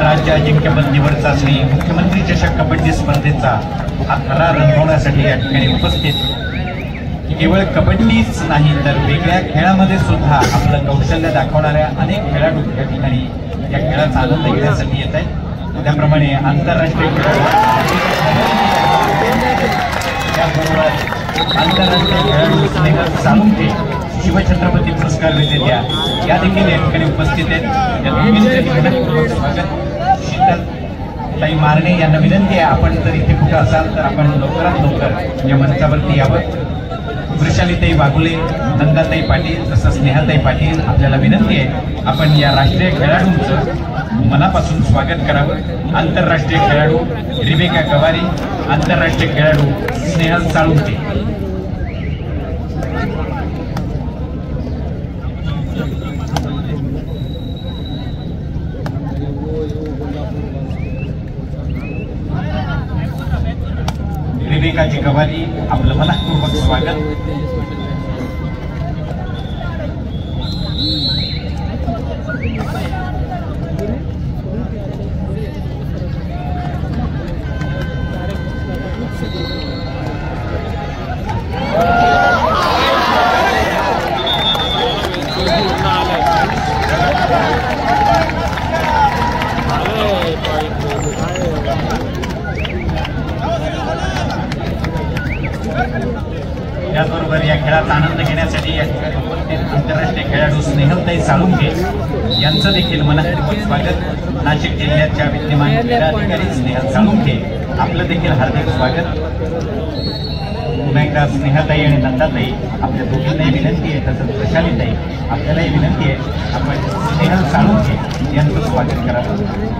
राज्य अजिंक्यपद निवड चाचणी मुख्यमंत्री चषक कबड्डी स्पर्धेचा हा खरा रंगवण्यासाठी या ठिकाणी उपस्थित केवळ कबड्डीच नाही तर वेगळ्या खेळामध्ये सुद्धा आपलं कौशल्य दाखवणाऱ्या अनेक खेळाडू या ठिकाणी या खेळाचा आनंद घेण्यासाठी येत आहेत। त्याप्रमाणे आंतरराष्ट्रीय खेळाडू स्नेहल साळुंखे शिवछत्रपती पुरस्कार विजेत्या या देखील या ठिकाणी उपस्थित आहेत। या दोघींचे स्वागत। शीतल ताई मारणे यांना विनंती आहे, आपण जर इथे कुठे असाल तर आपण लवकरात लवकर या मंचावरती यावं। वृषालीताई वाघुले, नंदाताई पाटील तसंच स्नेहाताई पाटील आपल्याला विनंती आहे आपण या राष्ट्रीय खेळाडूंचं मनापासून स्वागत करावं। आंतरराष्ट्रीय खेळाडू रिबेका गवारी, आंतरराष्ट्रीय खेळाडू स्नेहल साळुंखे। रिबेकाची गवारी आपलं मनपूर्वक स्वागत। याचबरोबर या खेळाचा आनंद घेण्यासाठी या ठिकाणी उपस्थित आंतरराष्ट्रीय खेळाडू स्नेहलताई साळुंखे यांचं देखील मनपूर्वक स्वागत। नाशिक जिल्ह्याच्या विद्यमान क्रीडाधिकारी स्नेहल साळुंखे आपलं देखील हार्दिक स्वागत। पुन्हा एकदा स्नेहाताई आणि नंदाताई आपल्या दोघींनाही विनंती आहे, तसंच वैशालीताई आपल्यालाही विनंती आहे आपण स्नेहल साळुंखे यांचं स्वागत करावं।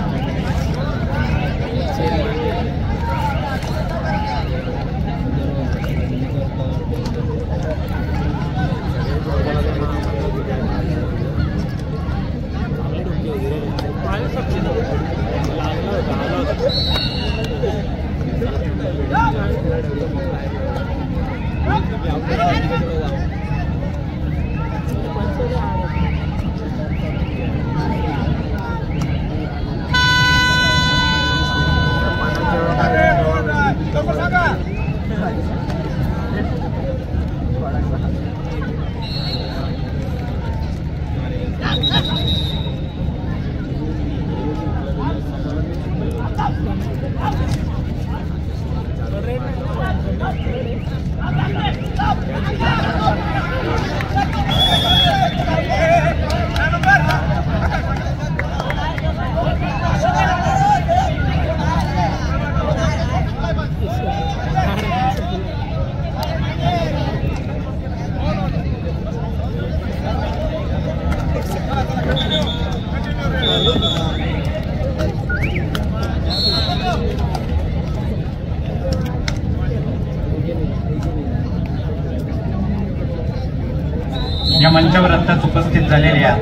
मंचावर आत्ताच उपस्थित झालेल्या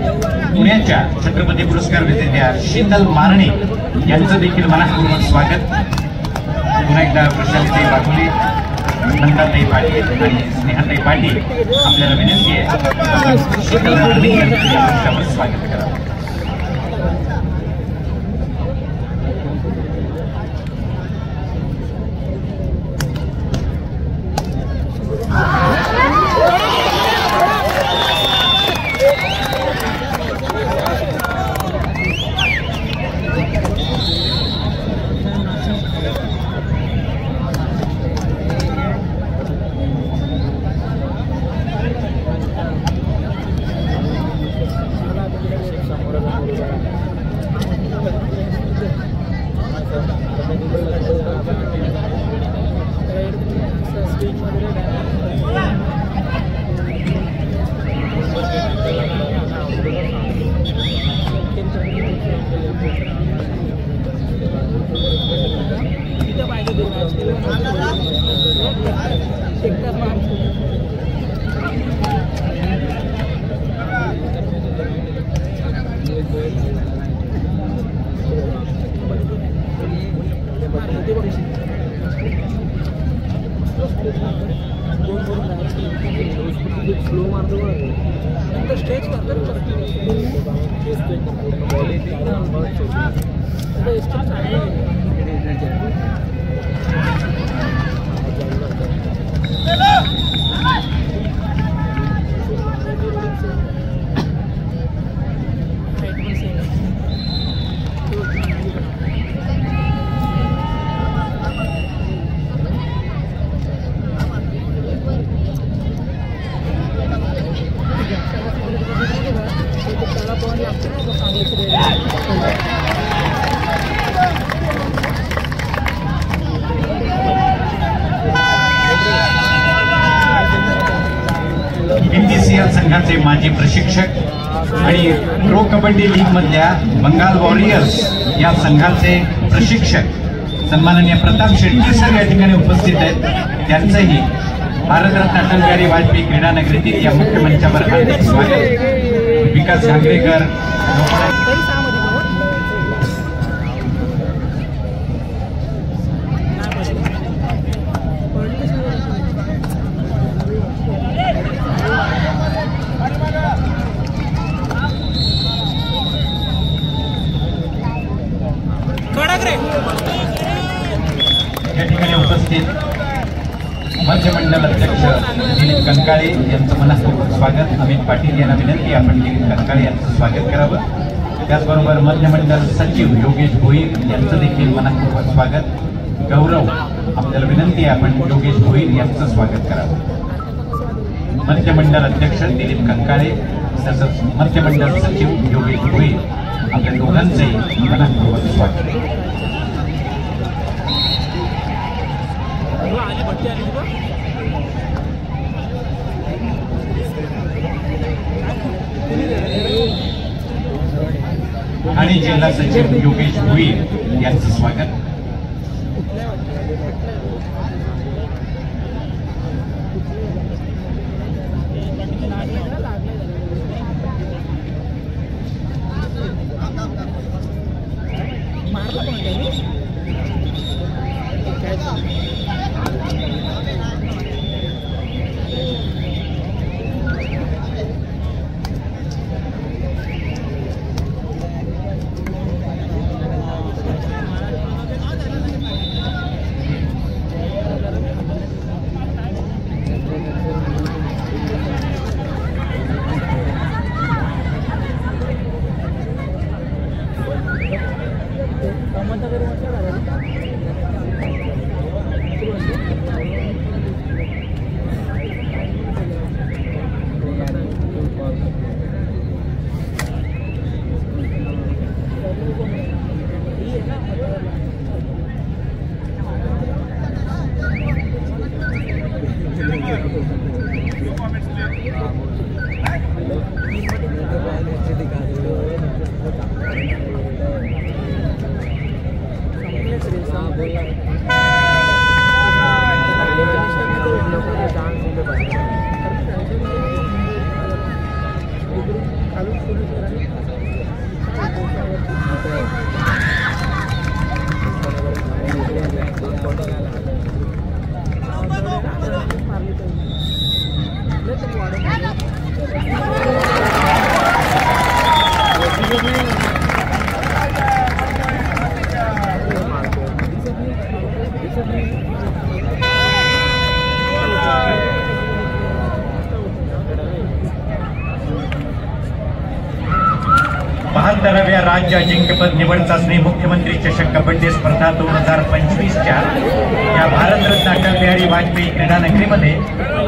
पुण्याच्या छत्रपती पुरस्कार विजेत्या शीतल मारणे यांचं देखील मनापूर्वक स्वागत. पुन्हा एकदा प्रशांतताई वाघोली, नंदाताई पाटील आणि स्नेहाताई पाटील आपल्याला विनंती आहे शीतल मारणे यांचं स्वागत करा. संघाचे माजी प्रशिक्षक आणि प्रो कबड्डी लीग मधल्या बंगाल वॉरियर्स या संघाचे प्रशिक्षक सन्माननीय प्रताप शेट्टी सर या ठिकाणी उपस्थित आहेत. त्यांचंही भारतरत्न अटल बिहारी वाजपेयी क्रीडा नगरीतील या मुख्य मंचावर हार्दिक स्वागत. विकास घांगरेकर या ठिकाणी उपस्थित मध्यमंडळ अध्यक्ष दिलीप कंकाळे यांचं मनापूर्वक स्वागत. अमित पाटील यांना विनंती आपण दिलीप कंकाळे यांचं स्वागत करावं. त्याचबरोबर मध्यमंडळ सचिव योगेश भोईर यांचं देखील मनापूर्वक स्वागत. गौरव आपल्याला विनंती आहे आपण योगेश भोईर यांचं स्वागत करावं. मध्यमंडळ अध्यक्ष दिलीप कंकाळे तसंच मध्यमंडळ सचिव योगेश भोईर आपल्या दोघांचंही मनापूर्वक स्वागत. आणि जिल्हा सचिव योगेश भोईर यांचं स्वागत. राज्य अजिंक्यपद निवड चाचणी मुख्यमंत्री चषक कबड्डी स्पर्धा 2025च्या या भारतरत्न अटल बिहारी वाजपेयी क्रीडा नगरीमध्ये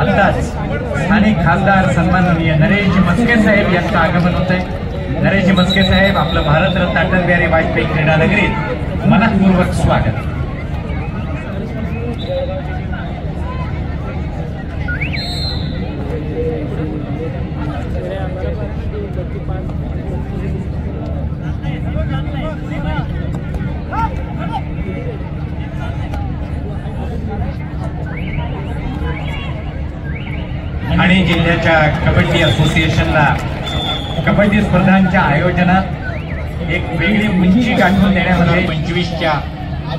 आताच स्थानिक खासदार सन्माननीय नरेश मस्के साहेब यांचं आगमन होत आहे। नरेश मस्के साहेब, आपलं भारतरत्न अटल बिहारी वाजपेयी क्रीडा नगरीत मनपूर्वक स्वागत। ठाणे जिल्ह्याच्या कबड्डी असोसिएशनला कबड्डी स्पर्धांच्या आयोजनात एक वेगळी उंची गाठून देण्यामध्ये 25च्या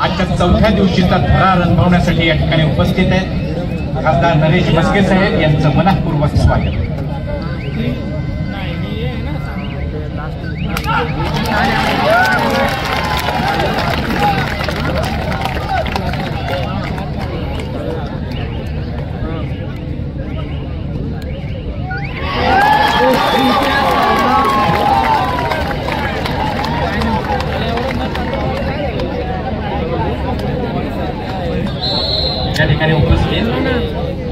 आजच्या 4थ्या दिवशीचा थरार अनुभवण्यासाठी या ठिकाणी उपस्थित आहेत खासदार नरेश मस्के साहेब यांचं मनपूर्वक स्वागत। या ठिकाणी उपस्थित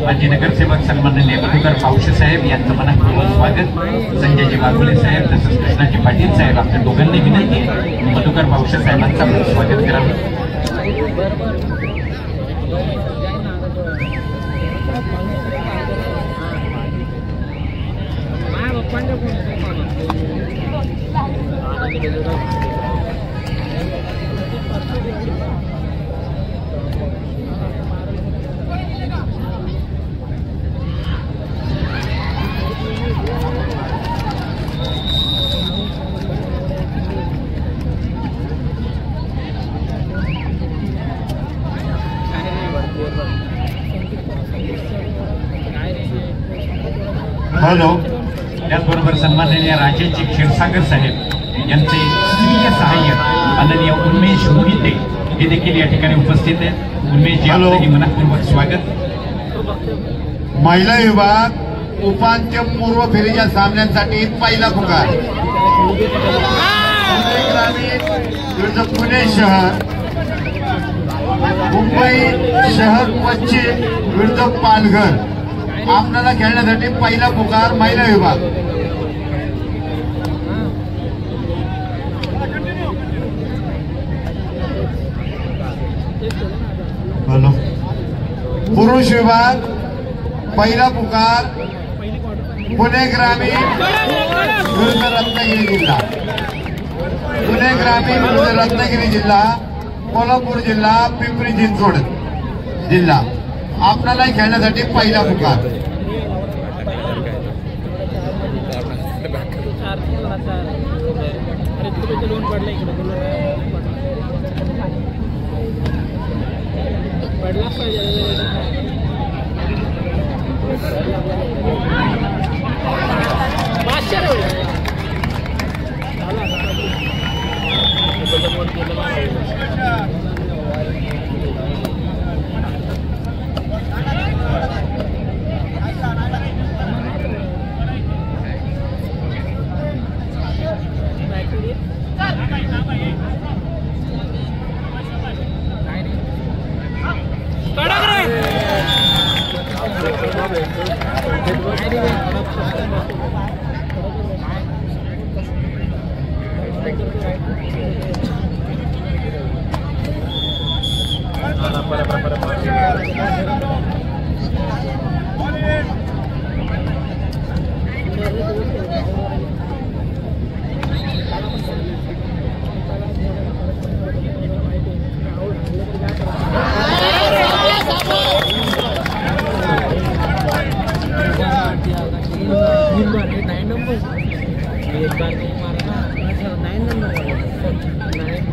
माजी नगरसेवक सन्माननीय मधुकर पावशे साहेब यांचं मनपूर्वक स्वागत। संजयजी वाघोले साहेब तसंच कृष्णाजी पाटील साहेब, आपल्या दोघांनी विनंती आहे मधुकर पावशे साहेबांचं स्वागत करावं। हॅलो, त्याचबरोबर सन्माननीय राजेशजी क्षीरसागर साहेब यांचे स्वीय सहाय्यक माननीय उन्मेष मोहिते हे देखील या ठिकाणी उपस्थित आहेत। उन्मेषजी, आपले मनपूर्वक स्वागत। महिला विभाग उपांत्य पूर्व फेरीच्या सामन्यांसाठी पहिला पुकार विरुद्ध पुणे शहर, मुंबई शहर पश्चिम विरुद्ध पालघर आपल्याला खेळण्यासाठी पहिला पुकार महिला विभाग। हॅलो, पुरुष विभाग पहिला पुकार पुणे ग्रामीण विरुद्ध रत्नागिरी जिल्हा, पुणे ग्रामीण विरुद्ध रत्नागिरी जिल्हा, कोल्हापूर जिल्हा, पिंपरी चिंचवड जिल्हा आपल्याला खेळण्यासाठी पहिला पुकार।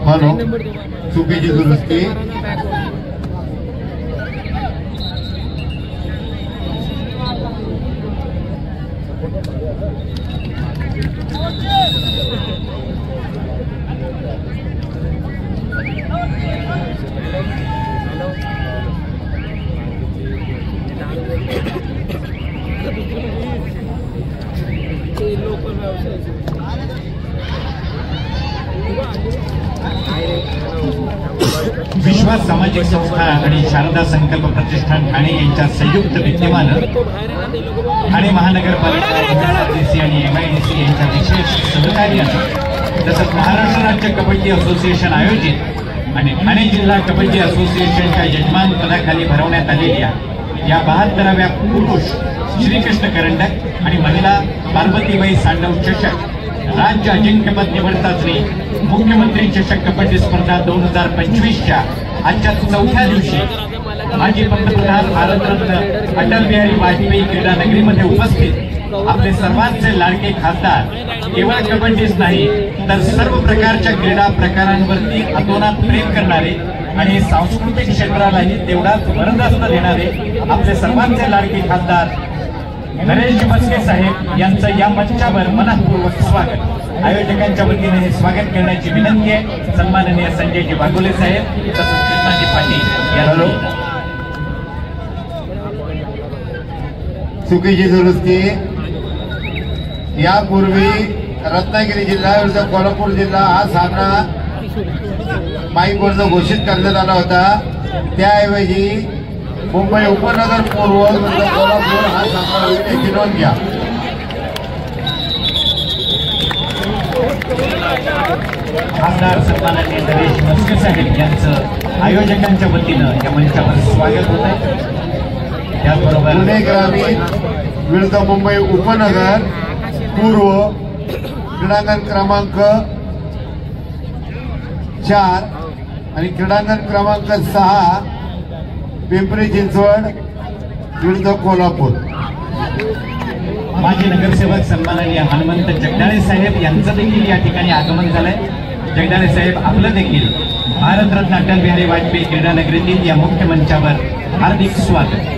हॅलो, चुकीची दुरुस्ती। विश्वास सामाजिक संस्था आणि शारदा संकल्प प्रतिष्ठान ठाणे यांच्या संयुक्त विद्यमानं ठाणे महानगरपालिका डीसी आणि MIDC यांच्या विशेष सहकार्यानं तसंच महाराष्ट्र राज्य कबड्डी असोसिएशन आयोजित आणि ठाणे जिल्हा कबड्डी असोसिएशनच्या यजमान पदाखाली भरवण्यात आलेल्या या 72व्या पुरुष श्रीकृष्ण करंडक आणि महिला पार्वतीबाई सांडव चषक राज्य अजिंक्यपद निवड चाचणी मुख्यमंत्री चषक कबड्डी स्पर्धा 2025च्या आजच्या चौथ्या दिवशी माजी पंतप्रधान भारतरत्न अटल बिहारी वाजपेयी क्रीडा नगरीमध्ये उपस्थित आपले सर्वांचे लाडके खासदार केवळ कबड्डीच नाही तर सर्व प्रकारच्या क्रीडा प्रकारांवरती अतोनात प्रेम करणारे आणि सांस्कृतिक क्षेत्रालाही तेवढाच भरदस्त देणारे आपले सर्वांचे लाडके खासदार नरेश बसके साहेब यांचं या मंचावर मनपूर्वक स्वागत। आयोजकांच्या वतीने हे स्वागत करण्याची विनंती आहे। सन्माननीय संजयजी वाघोले साहेब तसंच कृष्णाजी पाटील यांना चुकीची दुरुस्ती। यापूर्वी रत्नागिरी जिल्हा विरुद्ध कोल्हापूर जिल्हा हा सामना माईकवरचा घोषित करण्यात आला होता, त्याऐवजी मुंबई उपनगर पूर्व विरुद्ध कोल्हापूर हा सामना याची नोंद घ्या। खासदार सन्माननीय नरेश बसके साहेब यांचं आयोजकांच्या वतीनं या मंचावर स्वागत होत आहे। त्याचबरोबर पुणे ग्रामीण विरुद्ध मुंबई उपनगर पूर्व क्रीडांगण क्रमांक 4 आणि क्रीडांगण क्रमांक 6 पिंपरी चिंचवड विरुद्ध कोल्हापूर। माजी नगरसेवक सन्माननीय हनुमंत जगदाळे साहेब यांचं देखील या ठिकाणी आगमन झालंय। जगदाळे साहेब आपलं देखील भारतरत्न अटल बिहारी वाजपेयी क्रीडा नगरीतील या मुख्य मंचावर हार्दिक स्वागत।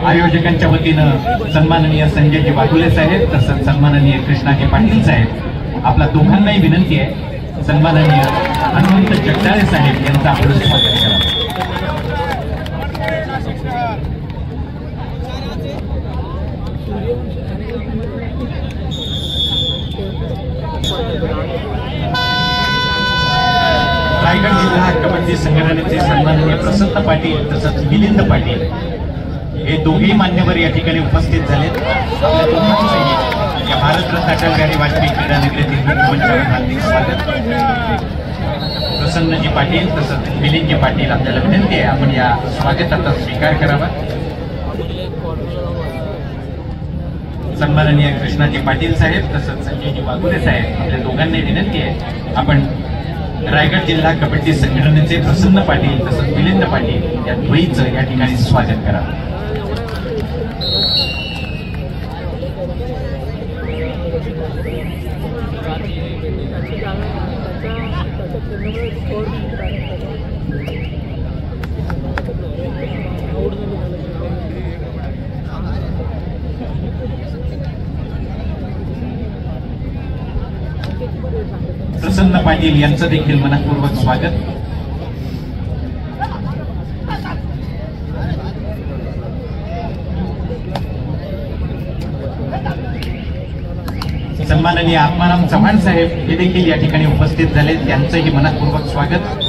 आयोजकांच्या वतीनं सन्माननीय संजयजी वाघोले साहेब तसंच सन्माननीय कृष्णाजी पाटील साहेब आपला दोघांनाही विनंती आहे सन्माननीय हनुमंत जगदाळे साहेब यांचं आपलं स्वागत करा। रायगड जिल्हा कबड्डी संघटनेचे सन्माननीय प्रसन्न पाटील तसंच मिलिंद पाटील हे दोघेही मान्यवर या ठिकाणी उपस्थित झालेत। आपल्या दोघांचंही या भारतरत्न अटल बिहारी वाजपेयी क्रीडा नगरीतील मुख्यमंत्र्यांवर हार्दिक स्वागत। प्रसन्नजी पाटील तसंच मिलिंदजी पाटील आपल्याला विनंती आहे आपण या स्वागताचा स्वीकार करावा। सन्माननीय कृष्णाजी पाटील साहेब तसंच संजयजी वाघोले साहेब आपल्या दोघांनी विनंती आहे आपण रायगड जिल्हा कबड्डी संघटनेचे प्रसन्न पाटील तसंच मिलिंद पाटील या द्वयीचं या ठिकाणी स्वागत करावं। प्रसन्न पाटील यांचं देखील मनपूर्वक स्वागत। सन्माननीय आत्माराम चव्हाण साहेब हे देखील या ठिकाणी उपस्थित झाले, त्यांचंही मनपूर्वक स्वागत।